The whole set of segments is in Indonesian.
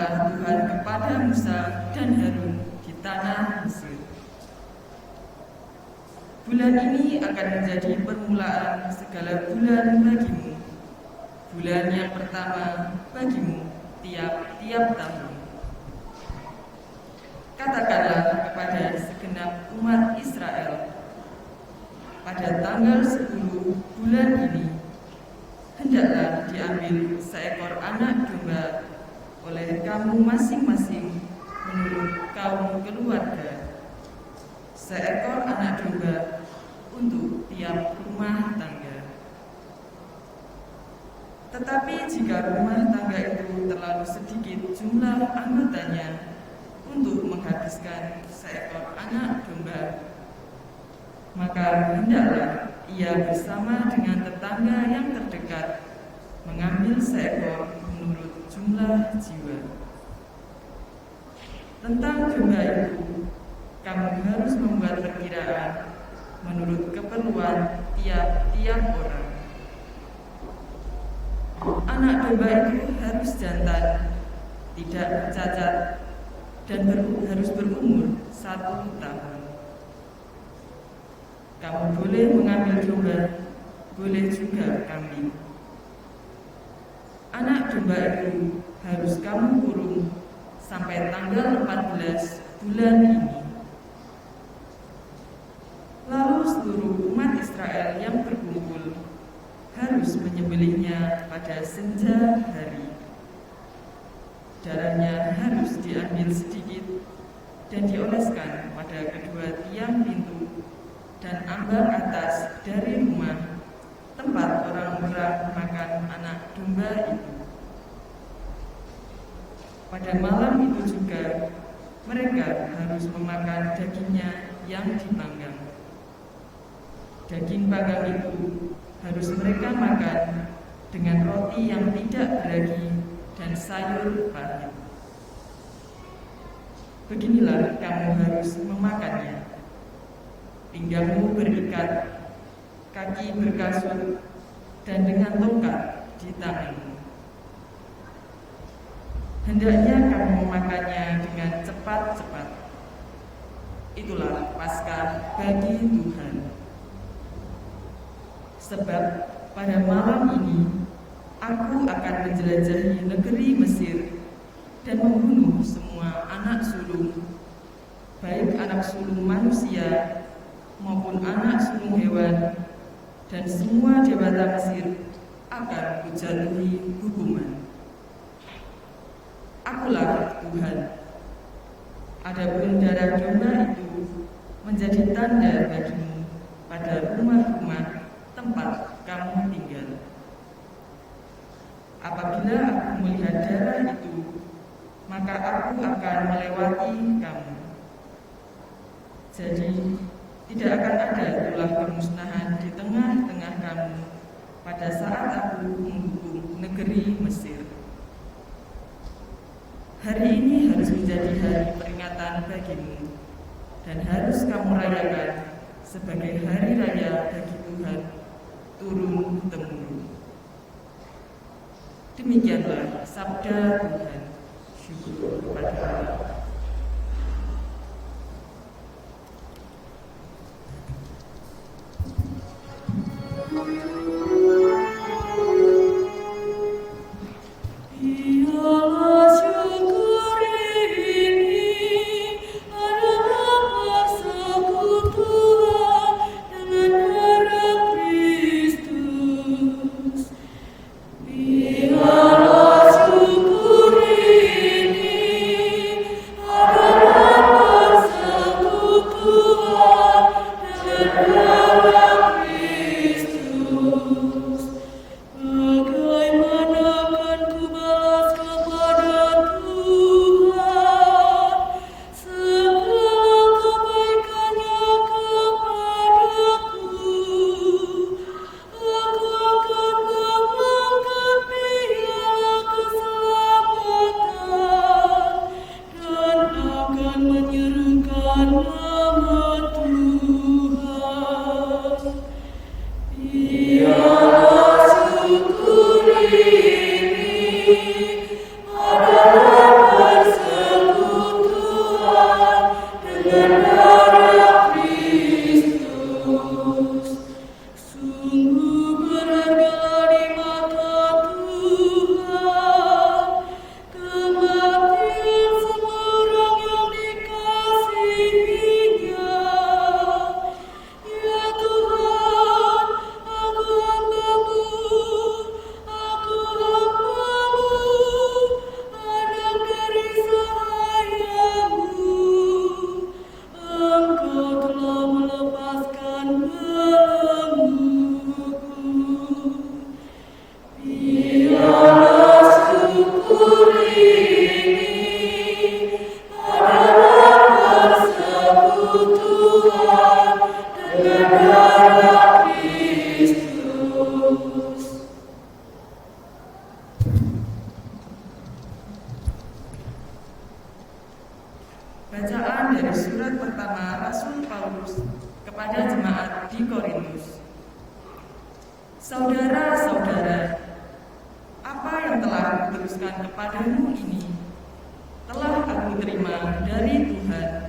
Berfirmanlah Tuhan kepada Musa dan Harun di tanah Mesir. Bulan ini akan menjadi permulaan segala bulan bagimu, bulan yang pertama bagimu tiap-tiap tahun. Katakanlah kepada segenap umat Israel, pada tanggal 10 bulan ini, hendaklah diambil seekor anak domba oleh kamu masing-masing menurut kaum keluarga, seekor anak domba untuk tiap rumah tangga. Tetapi jika rumah tangga itu terlalu sedikit jumlah anggotanya untuk menghabiskan seekor anak domba, maka hendaklah ia bersama dengan tetangga yang terdekat mengambil seekor menurut jumlah jiwa. Tentang domba itu, kamu harus membuat perkiraan menurut keperluan tiap-tiap orang. Anak domba itu harus jantan, tidak bercacat, dan harus berumur 1 tahun. Kamu boleh mengambil domba, boleh juga kambing. Anak domba itu harus kamu kurung sampai tanggal 14 bulan ini. Lalu seluruh umat Israel yang berkumpul harus menyembelihnya pada senja hari. Darahnya harus diambil sedikit dan dioleskan pada kedua tiang pintu dan ambang atas dari rumah tempat orang-orang makan anak domba itu. Pada malam itu juga mereka harus memakan dagingnya yang dipanggang. Daging panggang itu harus mereka makan dengan roti yang tidak beragi dan sayur pahit. Beginilah kamu harus memakannya. Pinggangmu berikat, kaki berkasut, dan dengan tongkat di tanganmu. Hendaknya kamu memakannya dengan cepat-cepat. Itulah Paskah bagi Tuhan. Sebab pada malam ini aku akan menjelajahi negeri Mesir dan membunuh semua anak sulung, baik anak sulung manusia maupun anak sulung hewan, dan semua dewata Mesir akan kujatuhi hukuman. Akulah Tuhan. Adapun darah domba itu menjadi tanda bagimu pada rumah-rumah tempat kamu tinggal. Apabila aku melihat darah itu, maka aku akan melewati kamu. Jadi tidak akan ada ulah kemusnahan di tengah-tengah kamu pada saat aku menghukum negeri Mesir. Hari ini harus menjadi hari peringatan bagimu dan harus kamu rayakan sebagai hari raya bagi Tuhan turun-temurun. Demikianlah sabda Tuhan. Syukur kepada Allah. Bacaan dari surat pertama Rasul Paulus kepada jemaat di Korintus. Saudara-saudara, apa yang telah kuteruskan kepadamu ini telah aku terima dari Tuhan,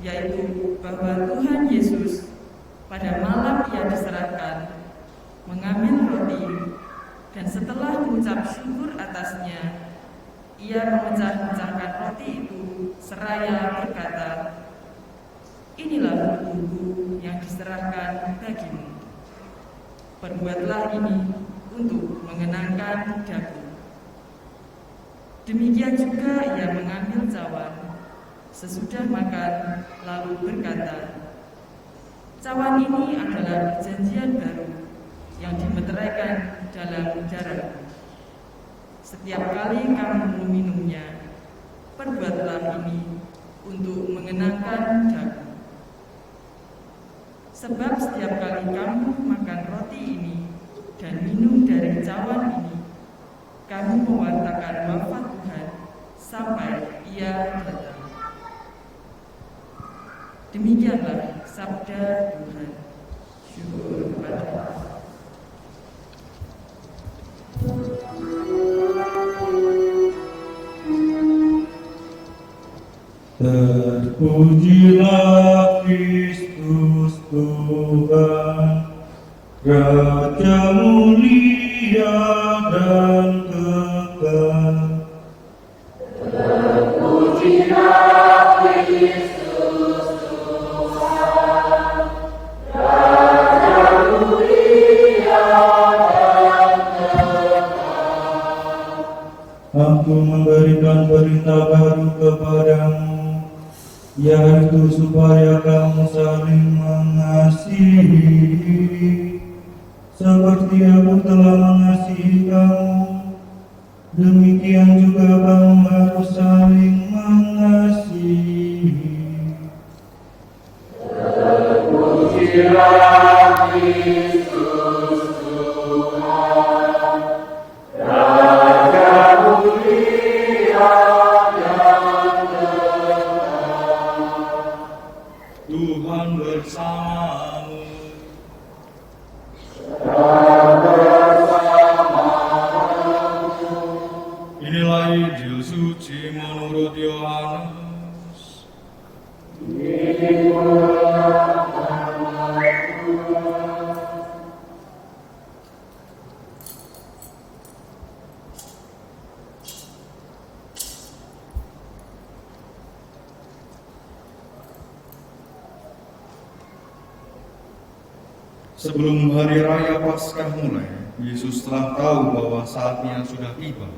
yaitu bahwa Tuhan Yesus pada malam Ia diserahkan mengambil roti, dan setelah mengucap syukur atasnya, Ia memecah-mecahkan roti itu seraya berkata, "Inilah tubuhku yang diserahkan bagimu. Perbuatlah ini untuk mengenangkan daku." Demikian juga Ia mengambil cawan sesudah makan, lalu berkata, "Cawan ini adalah perjanjian baru yang dimeteraikan dalam darahku. Setiap kali kamu meminumnya, perbuatlah ini untuk mengenangkan daku. Sebab setiap kali kamu makan roti ini dan minum dari cawan ini, kamu mewartakan wafat Tuhan sampai Ia datang." Demikianlah sabda Tuhan. Syukur kepada Allah. Terpujilah Kristus Tuhan, Raja mulia dan kekal. Terpujilah Kristus Tuhan, Raja mulia dan kekal. Aku memberikan perintah baru kepadamu, yaitu supaya kamu saling mengasihi, seperti aku telah mengasihi kamu. Demikian juga kamu harus saling mengasihi. Terpujilah Kristus Tuhan, Raja mulia dan kekal. Tuhan bersamamu. Inilah Injil suci menurut Yohanes. Sebelum hari raya Paskah mulai, Yesus telah tahu bahwa saatnya sudah tiba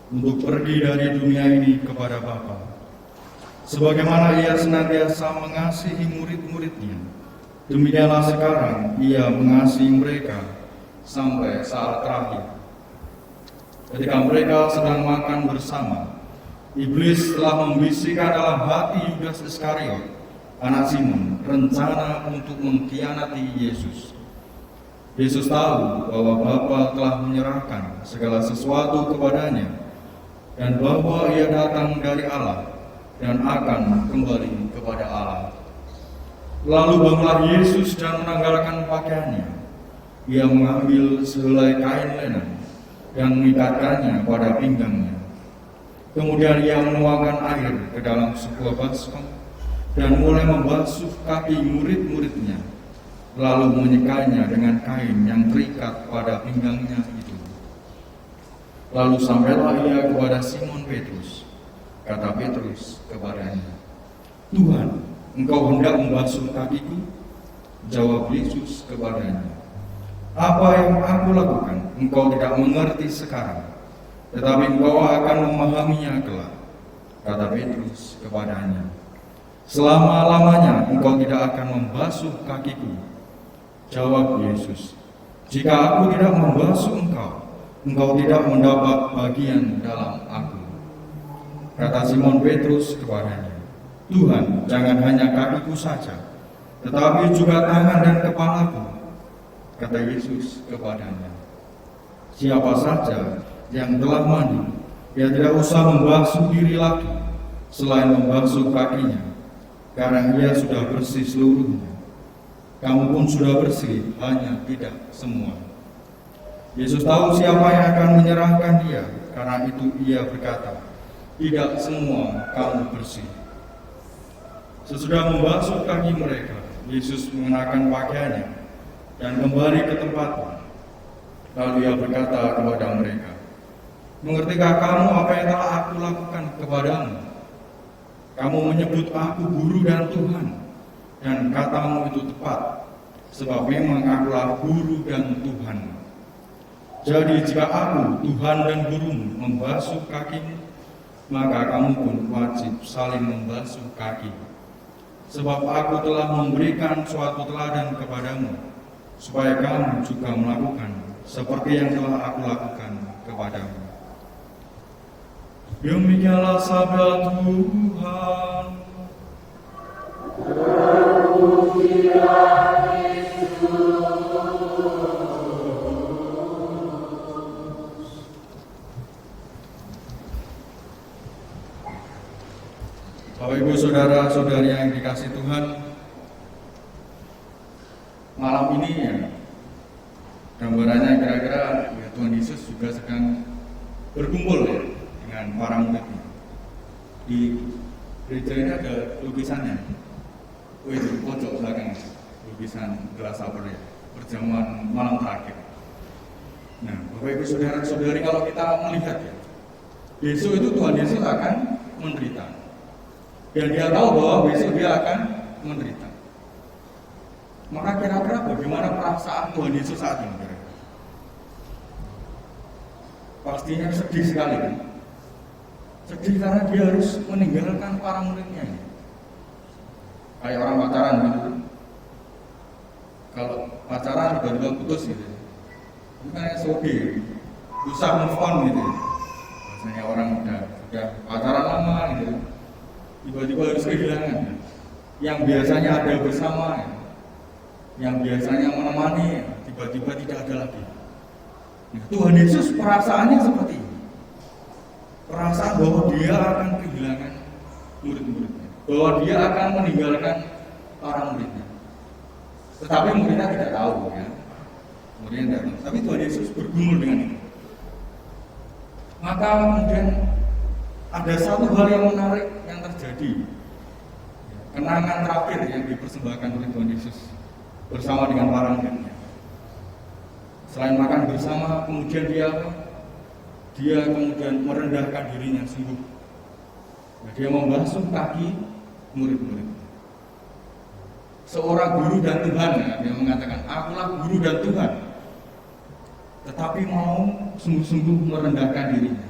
untuk pergi dari dunia ini kepada Bapa. Sebagaimana Ia senantiasa mengasihi murid-muridnya, demikianlah sekarang Ia mengasihi mereka sampai saat terakhir. Ketika mereka sedang makan bersama, iblis telah membisikkan dalam hati Yudas Iskariot, anak Simon, rencana untuk mengkhianati Yesus. Yesus tahu bahwa Bapa telah menyerahkan segala sesuatu kepadanya dan bahwa Ia datang dari Allah dan akan kembali kepada Allah. Lalu bangunlah Yesus dan menanggalkan pakaiannya. Ia mengambil sehelai kain lenan dan mengikatkannya pada pinggangnya. Kemudian Ia menuangkan air ke dalam sebuah baskom dan mulai membasuh kaki murid-muridnya, lalu menyekanya dengan kain yang terikat pada pinggangnya itu. Lalu sampailah Ia kepada Simon Petrus. Kata Petrus kepadanya, "Tuhan, Engkau hendak membasuh kakiku?" Jawab Yesus kepadanya, "Apa yang aku lakukan engkau tidak mengerti sekarang, tetapi engkau akan memahaminya kelak." Kata Petrus kepadanya, "Selama-lamanya engkau tidak akan membasuh kakiku." Jawab Yesus, "Jika aku tidak membasuh engkau tidak mendapat bagian dalam aku." Kata Simon Petrus kepadanya, "Tuhan, jangan hanya kakiku saja, tetapi juga tangan dan kepalaku." Kata Yesus kepadanya, "Siapa saja yang telah mandi, ia tidak usah membasuh diri lagi, selain membasuh kakinya, karena ia sudah bersih seluruhnya. Kamu pun sudah bersih, hanya tidak semua. Yesus tahu siapa yang akan menyerahkan dia, karena itu ia berkata, tidak semua kamu bersih. Sesudah membasuh kaki mereka, Yesus mengenakan pakaiannya dan kembali ke tempatnya. Lalu ia berkata kepada mereka, mengertikah kamu apa yang telah aku lakukan kepadamu? Kamu menyebut aku guru dan Tuhan, dan katamu itu tepat, sebab memang akulah guru dan Tuhan. Jadi jika aku, Tuhan dan gurumu, membasuh kakimu, maka kamu pun wajib saling membasuh kaki. Sebab aku telah memberikan suatu teladan kepadamu, supaya kamu juga melakukan seperti yang telah aku lakukan kepadamu. Demikianlah sabda Tuhan. Bapak Ibu saudara-saudari yang dikasih Tuhan, malam ini ya gambarannya kira-kira ya, Tuhan Yesus juga sedang berkumpul ya dengan para muridnya. Di gereja ini ada lukisannya. Itu pojok belakang, lukisan gelas sabar ya, perjamuan malam terakhir. Nah, Bapak Ibu saudara-saudari, kalau kita melihat ya, besok itu Tuhan Yesus akan menderita. Dan dia tahu bahwa besok dia akan menderita. Maka kira-kira bagaimana perasaan Tuhan Yesus saat ini? Pastinya sedih sekali kan? Sedih karena dia harus meninggalkan para muridnya. Kayak orang pacaran gitu. Kalau pacaran tiba-tiba putus gitu, itu kan sedih, susah move on gitu. Biasanya orang udah pacaran lama gitu, tiba-tiba harus kehilangan yang biasanya ada bersama, yang biasanya menemani, tiba-tiba tidak ada lagi. Nah, Tuhan Yesus perasaannya seperti ini, perasaan bahwa dia akan kehilangan murid-muridnya, bahwa dia akan meninggalkan para muridnya. Tetapi muridnya tidak tahu ya, muridnya tidak tahu. Tapi Tuhan Yesus bergumul dengan itu. Maka kemudian ada satu hal yang menarik yang terjadi. Kenangan terakhir yang dipersembahkan oleh Tuhan Yesus bersama dengan para muridnya. Selain makan bersama, kemudian dia kemudian merendahkan dirinya sungguh. Dia membasuh kaki murid-murid. Seorang guru dan Tuhan, dia mengatakan, akulah guru dan Tuhan. Tetapi mau sungguh-sungguh merendahkan dirinya.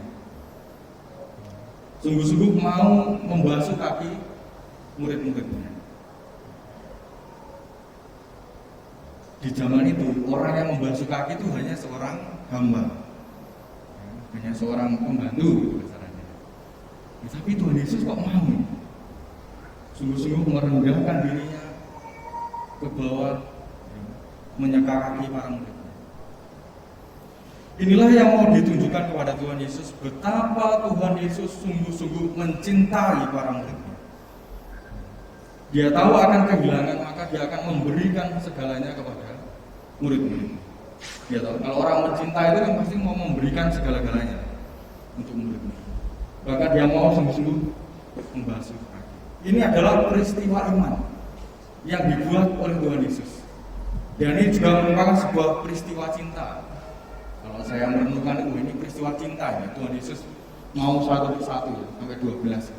Sungguh-sungguh mau membasuh kaki murid-muridnya. Di zaman itu, orang yang membasuh kaki itu hanya seorang hamba, hanya seorang pembantu besarnya. Tapi Tuhan Yesus kok mau sungguh-sungguh merendahkan dirinya ke bawah, menyeka kaki para muridnya. Inilah yang mau ditunjukkan kepada Tuhan Yesus, betapa Tuhan Yesus sungguh-sungguh mencintai para muridnya. Dia tahu akan kehilangan, maka dia akan memberikan segalanya kepada murid-murid. Dia tahu kalau orang mencintai itu kan pasti mau memberikan segala-galanya untuk murid-murid. Bahkan dia mau sungguh-sungguh membasuh kaki. Ini adalah peristiwa iman yang dibuat oleh Tuhan Yesus. Dan ini juga merupakan sebuah peristiwa cinta. Kalau saya merenungkan itu, ini peristiwa cinta ya. Tuhan Yesus mau satu persatu ya, sampai 12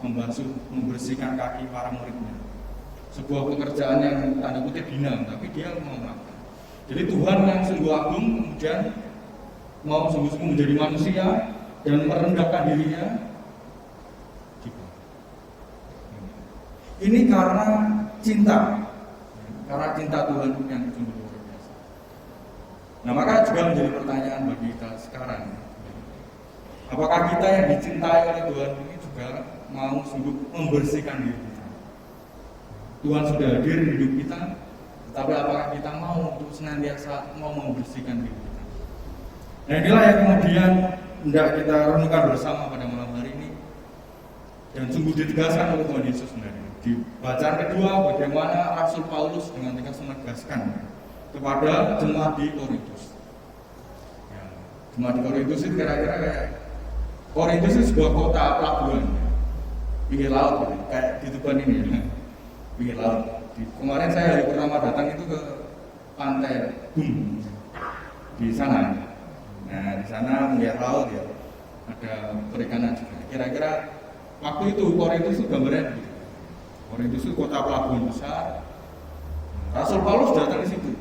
membasuh, membersihkan kaki para muridnya. Sebuah pekerjaan yang tanda kutip hina, tapi dia mau melakukan. Jadi Tuhan yang sungguh agung kemudian mau sungguh-sungguh menjadi manusia dan merendahkan dirinya. Ini karena cinta Tuhan yang sungguh luar biasa. Nah, maka juga menjadi pertanyaan bagi kita sekarang, apakah kita yang dicintai oleh Tuhan ini juga mau sungguh membersihkan diri kita? Tuhan sudah hadir di hidup kita, tapi apakah kita mau untuk senantiasa mau membersihkan diri kita? Nah, inilah yang kemudian hendak kita renungkan bersama pada malam hari ini. dan sungguh ditegaskan oleh Tuhan Yesus sebenarnya. Di bacaan kedua, bagaimana Rasul Paulus dengan tegas menegaskan kepada jemaat di Korintus. Ya, jemaat di Korintus itu kira-kira kayak Korintus itu sebuah kota pelabuhan, pinggir laut, gitu. Kayak di Tuban ini, ya. Pinggir laut. Kemarin saya hari pertama datang itu ke pantai Bum di sana. Nah, di sana melihat laut ya, ada perikanan juga. Kira-kira waktu itu Korintus itu gambarnya begitu. Korintus itu kota pelabuhan besar. Rasul Paulus datang di situ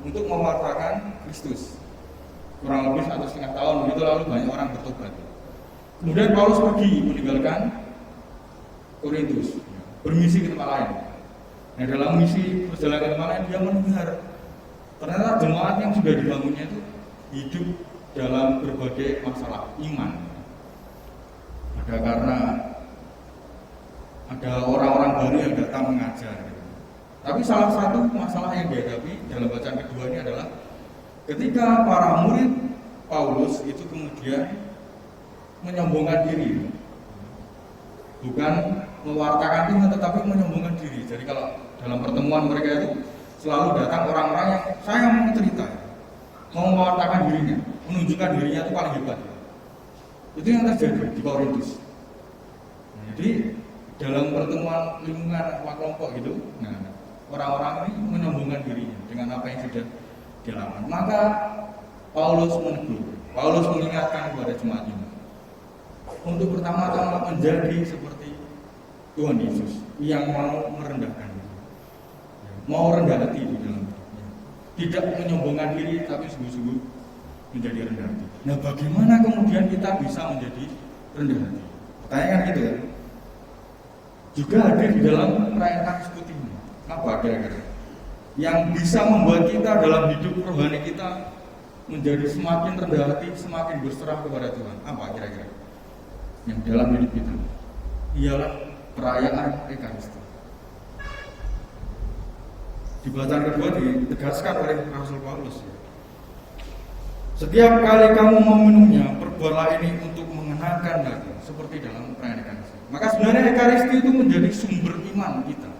untuk mewartakan Kristus. Kurang lebih 1,5 tahun begitu, lalu banyak orang bertobat. Kemudian Paulus pergi meninggalkan Korintus, bermisi ke tempat lain. Nah, dalam misi perjalanan ke tempat lain dia mendengar ternyata jemaat yang sudah dibangunnya itu hidup dalam berbagai masalah iman. Ada karena ada orang-orang baru yang datang mengajar. Tapi salah satu masalah yang dihadapi dalam bacaan kedua ini adalah ketika para murid Paulus itu kemudian menyombongkan diri, bukan mewartakan Tuhan tetapi menyombongkan diri. Jadi kalau dalam pertemuan mereka itu selalu datang orang-orang yang saya mau cerita, mau mewartakan dirinya, menunjukkan dirinya itu paling hebat. Itu yang terjadi di Korintus. Jadi dalam pertemuan lingkungan kelompok gitu, nah, orang-orang ini menyombongkan dirinya dengan apa yang sudah dilakukan. Maka Paulus menegur, Paulus mengingatkan kepada jemaat ini untuk pertama-tama menjadi seperti Tuhan Yesus yang mau merendahkan diri, mau rendah hati di dalam hidupnya, tidak menyombongkan diri tapi sungguh-sungguh menjadi rendah hati. Nah, bagaimana kemudian kita bisa menjadi rendah hati? Pertanyaan gitu ya. Juga hadir di dalam perayaan Kamis Putih ini. Apa kira-kira yang bisa membuat kita dalam hidup rohani kita menjadi semakin rendah hati, semakin berserah kepada Tuhan? Apa kira-kira yang dalam hidup kita? Ialah perayaan Ekaristi. Di bacaan kedua ditegaskan oleh Rasul Paulus. Setiap kali kamu meminumnya, perbuatlah ini untuk mengenangkan lagi, seperti dalam perayaan Ekaristi. Maka sebenarnya Ekaristi itu menjadi sumber iman kita,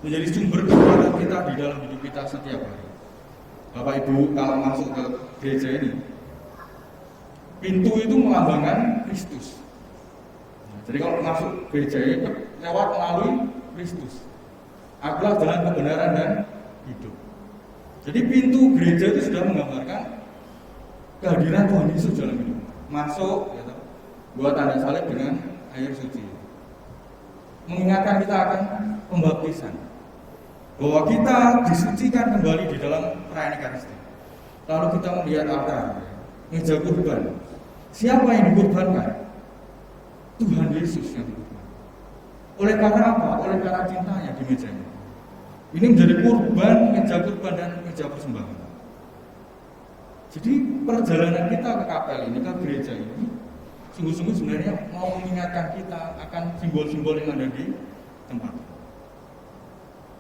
menjadi sumber kekuatan kita di dalam hidup kita setiap hari. Bapak Ibu kalau masuk ke gereja ini, pintu itu melambangkan Kristus. Jadi kalau masuk gereja ini lewat melalui Kristus. Akulah jalan kebenaran dan hidup. Jadi pintu gereja itu sudah menggambarkan kehadiran Tuhan Yesus dalam hidup. Masuk, ya, buat tanda salib dengan air suci. Mengingatkan kita akan pembaptisan, bahwa kita disucikan kembali di dalam perayaan Ekaristi. Lalu kita melihat altar, meja kurban. Siapa yang dikurbankan? Tuhan Yesus yang dikurban. Oleh karena apa? Oleh karena cintanya di meja ini. Ini menjadi kurban, meja kurban dan meja persembahan. Jadi perjalanan kita ke kapel ini, ke gereja ini, sungguh-sungguh sebenarnya mau mengingatkan kita akan simbol-simbol yang ada di tempat.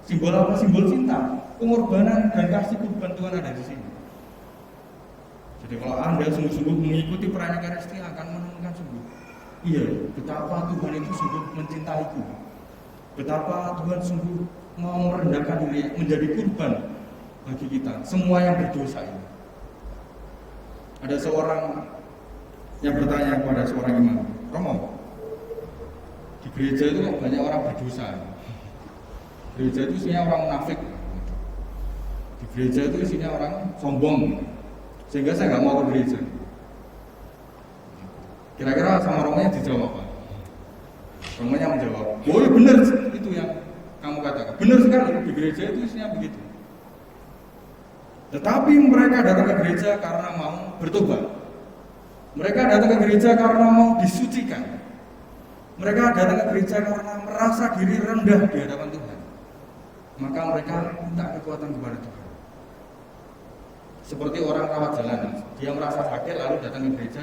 Simbol apa? Simbol cinta, pengorbanan dan kasih kurban Tuhan ada di sini. Jadi kalau Anda sungguh-sungguh mengikuti perayaan Ekaristi akan menemukan sungguh, iya, betapa Tuhan itu sungguh mencintaiku, betapa Tuhan sungguh mau merendahkan diri menjadi kurban bagi kita semua yang berdosa ini. Ada seorang yang bertanya kepada seorang imam, Romo, di gereja itu banyak orang berdosa. Gereja itu isinya orang munafik. Di gereja itu isinya orang sombong. Sehingga saya nggak mau ke gereja. Kira-kira sama Romonya dijawab apa? Romonya menjawab, oh ya benar itu yang kamu katakan. Benar sekali, di gereja itu isinya begitu. Tetapi mereka datang ke gereja karena mau bertobat. Mereka datang ke gereja karena mau disucikan. Mereka datang ke gereja karena merasa diri rendah di hadapan Tuhan. Maka mereka minta kekuatan kepada Tuhan. Seperti orang rawat jalan, dia merasa sakit lalu datang ke gereja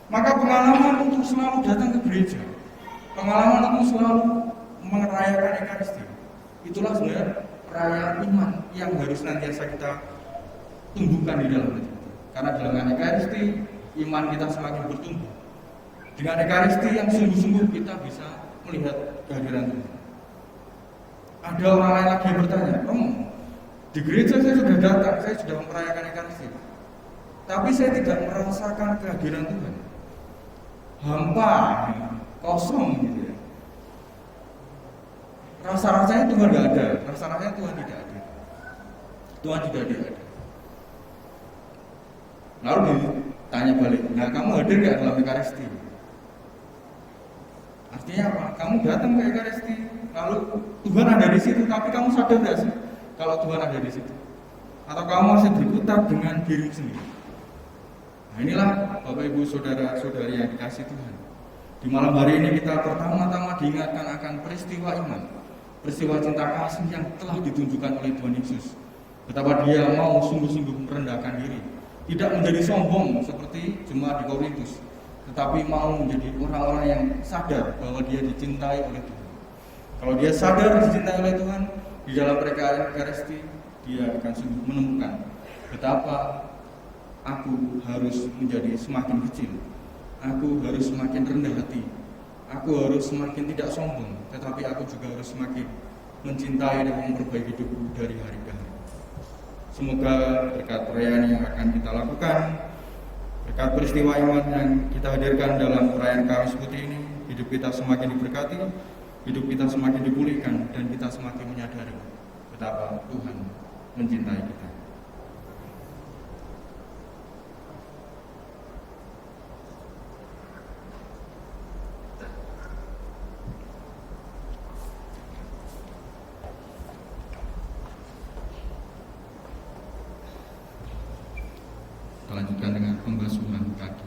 maka pengalaman untuk selalu datang ke gereja, pengalaman untuk selalu merayakan Ekaristi, itulah sebenarnya perayaan iman yang harus senantiasa kita tumbuhkan di dalam hati kita. Karena dengan Ekaristi, iman kita semakin bertumbuh. Dengan Ekaristi yang sungguh-sungguh kita bisa melihat kehadiran Tuhan. Ada orang lain lagi yang bertanya, di gereja saya sudah datang, saya sudah merayakan Ekaristi, tapi saya tidak merasakan kehadiran Tuhan. Hampa, kosong gitu ya. Rasa-rasanya Tuhan tidak ada, rasa-rasanya Tuhan tidak ada. Tuhan tidak ada. Lalu ditanya balik, nah kamu hadir nggak dalam Ekaristi? Artinya apa? Kamu datang ke Ekaristi, lalu Tuhan ada di situ, tapi kamu sadar nggak sih kalau Tuhan ada di situ? Atau kamu masih berkutat dengan diri sendiri? Nah inilah Bapak Ibu Saudara-saudari yang dikasih Tuhan. Di malam hari ini kita pertama-tama diingatkan akan peristiwa iman, peristiwa cinta kasih yang telah ditunjukkan oleh Tuhan Yesus. Betapa Dia mau sungguh-sungguh merendahkan diri, tidak menjadi sombong seperti jemaat di Korintus, tetapi mau menjadi orang-orang yang sadar bahwa dia dicintai oleh Tuhan. Kalau dia sadar dicintai oleh Tuhan, di dalam Ekaristi dia akan sungguh menemukan betapa aku harus menjadi semakin kecil, aku harus semakin rendah hati, aku harus semakin tidak sombong, tetapi aku juga harus semakin mencintai dan memperbaiki hidupku dari hari ke hari. Semoga berkat perayaan yang akan kita lakukan, berkat peristiwa iman yang kita hadirkan dalam perayaan Kamis Putih ini, hidup kita semakin diberkati, hidup kita semakin dipulihkan, dan kita semakin menyadari betapa Tuhan mencintai kita. Kita lanjutkan dengan pembasuhan kaki.